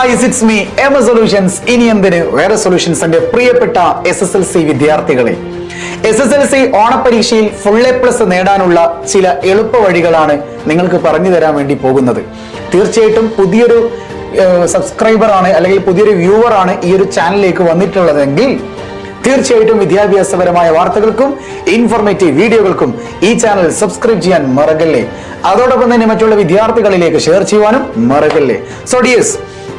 Guys, it's me M solutions. ഇനി എന്തിന് വേറെ സൊല്യൂഷൻസ്. എന്റെ പ്രിയപ്പെട്ട SSLC വിദ്യാർത്ഥികളെ, SSLC ഓണപരീക്ഷയിൽ ഫുൾ A+ നേടാനുള്ള ചില എളുപ്പ വഴികളാണ് നിങ്ങൾക്ക് പറഞ്ഞു തരാൻ വേണ്ടി പോകുന്നത്. തീർച്ചയായിട്ടും പുതിയൊരു സബ്സ്ക്രൈബർ ആണ് അല്ലെങ്കിൽ പുതിയൊരു വ്യൂവർ ആണ് ഈ ഒരു ചാനലിലേക്ക് വന്നിട്ടുള്ളതെങ്കിൽ തീർച്ചയായിട്ടും വിദ്യാഭ്യാസപരമായ വാർത്തകൾക്കും ഇൻഫോർമേറ്റീവ് വീഡിയോകൾക്കും ഈ ചാനൽ സബ്സ്ക്രൈബ് ചെയ്യാൻ മറക്കല്ലേ. അതോടൊപ്പം തന്നെ മറ്റുള്ള വിദ്യാർത്ഥികളിലേക്ക് ഷെയർ ചെയ്യുവാനും മറക്കല്ലേ. സോ ഡിയേഴ്സ്,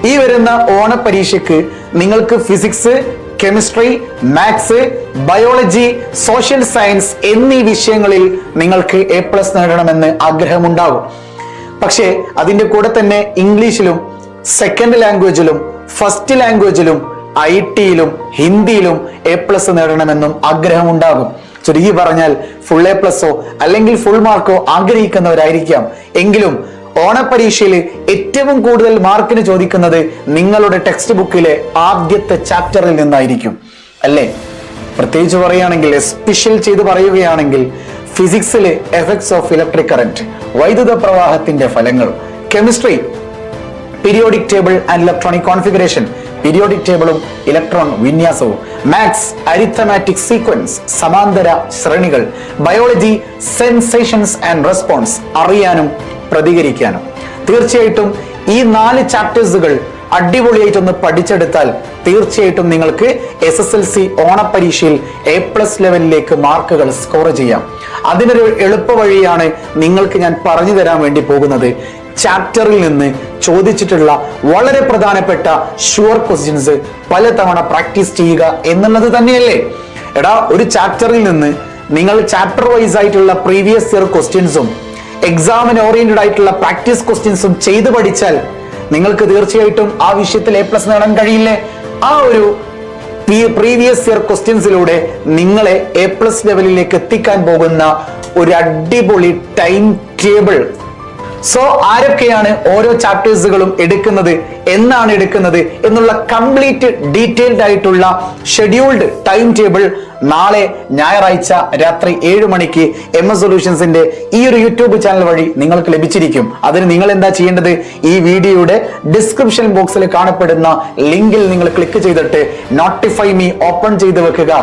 ഈ വരുന്ന ഓണപരീക്ഷയ്ക്ക് നിങ്ങൾക്ക് physics, chemistry, maths, biology, social science എന്നീ വിഷയങ്ങളിൽ നിങ്ങൾക്ക് A+ നേടണമെന്ന് ആഗ്രഹമുണ്ടാകും. പക്ഷേ അതിന്റെ കൂടെ തന്നെ ഇംഗ്ലീഷിലും സെക്കൻഡ് ലാംഗ്വേജിലും ഫസ്റ്റ് ലാംഗ്വേജിലും IT-യിലും ഹിന്ദിയിലും A+ നേടണമെന്നും ആഗ്രഹമുണ്ടാകും. ചുരുക്കി പറഞ്ഞാൽ ഫുൾ A+ അല്ലെങ്കിൽ ഫുൾ മാർക്കോ ആഗ്രഹിക്കുന്നവരായിരിക്കാം. എങ്കിലും ഓണപരീക്ഷയിൽ ഏറ്റവും കൂടുതൽ മാർക്കിന് ചോദിക്കുന്നത് നിങ്ങളുടെ ടെക്സ്റ്റ് ബുക്കിലെ ആദ്യത്തെ ചാപ്റ്ററിൽ നിന്നായിരിക്കും അല്ലേ? പ്രത്യേകിച്ച് പറയുകയാണെങ്കിൽ, സ്പെഷ്യൽ ചെയ്ത് പറയുകയാണെങ്കിൽ, ഫിസിക്സിലെ എഫക്ട്സ് ഓഫ് ഇലക്ട്രിക് കറന്റ്, വൈദ്യുത പ്രവാഹത്തിന്റെ ഫലങ്ങൾ, chemistry periodic table and electronic configuration, periodic ടേബിളും ഇലക്ട്രോൺ വിന്യാസവും, മാത്സ് അരിത്തമാറ്റിക് സീക്വൻസ്, സമാന്തര ശ്രേണികൾ, ബയോളജി സെൻസേഷൻസ് ആൻഡ് റെസ്പോൺസ്, അറിയാനും പ്രതികരിക്കാനും. തീർച്ചയായിട്ടും ഈ 4 ചാപ്റ്റേഴ്സുകൾ അടിപൊളിയായിട്ടൊന്ന് പഠിച്ചെടുത്താൽ തീർച്ചയായിട്ടും നിങ്ങൾക്ക് SSLC ഓണപരീക്ഷയിൽ A+ ലെവലിലേക്ക് മാർക്കുകൾ സ്കോർ ചെയ്യാം. അതിനൊരു എളുപ്പ വഴിയാണ് നിങ്ങൾക്ക് ഞാൻ പറഞ്ഞു തരാൻ വേണ്ടി പോകുന്നത്. ചാപ്റ്ററിൽ നിന്ന് ചോദിച്ചിട്ടുള്ള വളരെ പ്രധാനപ്പെട്ട ഷുവർ ക്വസ്റ്റ്യൻസ് പലതവണ പ്രാക്ടീസ് ചെയ്യുക എന്നുള്ളത് തന്നെയല്ലേ. എടാ, ഒരു ചാപ്റ്ററിൽ നിന്ന് നിങ്ങൾ ചാപ്റ്റർ വൈസ് ആയിട്ടുള്ള പ്രീവിയസ് ഇയർ ക്വസ്റ്റ്യൻസും എക്സാമിന് ഓറിയന്റഡ് ആയിട്ടുള്ള പ്രാക്ടീസ് ക്വസ്റ്റ്യൻസും ചെയ്ത് പഠിച്ചാൽ നിങ്ങൾക്ക് തീർച്ചയായിട്ടും ആ വിഷയത്തിൽ A+ നേടാൻ കഴിയില്ലേ? ആ ഒരു പ്രീവിയസ് ഇയർ ക്വസ്റ്റ്യൻസിലൂടെ നിങ്ങളെ A+ ലെവലിലേക്ക് എത്തിക്കാൻ പോകുന്ന ഒരു അടിപൊളി ടൈം ടേബിൾ. സോ ആരൊക്കെയാണ് ഓരോ ചാപ്റ്റേഴ്സുകളും എടുക്കുന്നത്, എന്നാണ് എടുക്കുന്നത് എന്നുള്ള കംപ്ലീറ്റ് ഡീറ്റെയിൽഡ് ആയിട്ടുള്ള ഷെഡ്യൂൾഡ് ടൈം ടേബിൾ നാളെ ഞായറാഴ്ച രാത്രി 7 മണിക്ക് MS സൊല്യൂഷൻസിന്റെ ഈ ഒരു യൂട്യൂബ് ചാനൽ വഴി നിങ്ങൾക്ക് ലഭിച്ചിരിക്കും. അതിന് നിങ്ങൾ എന്താ ചെയ്യേണ്ടത്? ഈ വീഡിയോയുടെ ഡിസ്ക്രിപ്ഷൻ ബോക്സിൽ കാണപ്പെടുന്ന ലിങ്കിൽ നിങ്ങൾ ക്ലിക്ക് ചെയ്തിട്ട് നോട്ടിഫൈ മീ ഓപ്പൺ ചെയ്ത് വെക്കുക.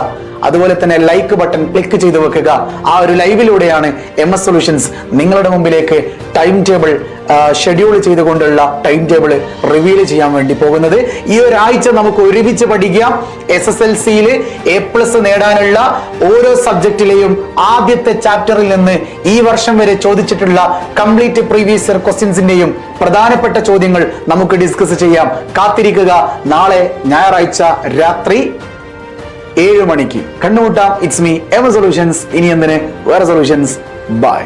അതുപോലെ തന്നെ ലൈക്ക് ബട്ടൺ ക്ലിക്ക് ചെയ്ത് വെക്കുക. ആ ഒരു ലൈവിലൂടെയാണ് MS സൊല്യൂഷൻസ് നിങ്ങളുടെ മുമ്പിലേക്ക് ടൈം ടേബിൾ ഷെഡ്യൂൾ ചെയ്തുകൊണ്ടുള്ള ടൈം ടേബിൾ റിവീൽ ചെയ്യാൻ വേണ്ടി പോകുന്നത്. ഈ ഒരാഴ്ച നമുക്ക് ഒരുമിച്ച് പഠിക്കാം. SSLCയിൽ A+ നേടാനുള്ള ഓരോ സബ്ജക്റ്റിലെയും ആദ്യത്തെ ചാപ്റ്ററിൽ നിന്ന് ഈ വർഷം വരെ ചോദിച്ചിട്ടുള്ള കംപ്ലീറ്റ് പ്രീവിയസ് ഇയർ ക്വസ്റ്റ്യൻസിന്റെയും പ്രധാനപ്പെട്ട ചോദ്യങ്ങൾ നമുക്ക് ഡിസ്കസ് ചെയ്യാം. കാത്തിരിക്കുക. നാളെ ഞായറാഴ്ച രാത്രി 7 മണിക്ക് കണ്ടുമുട്ടാം. It's me M solutions. ഇനി എന്തിന് വേറെ സൊല്യൂഷൻസ്. ബൈ.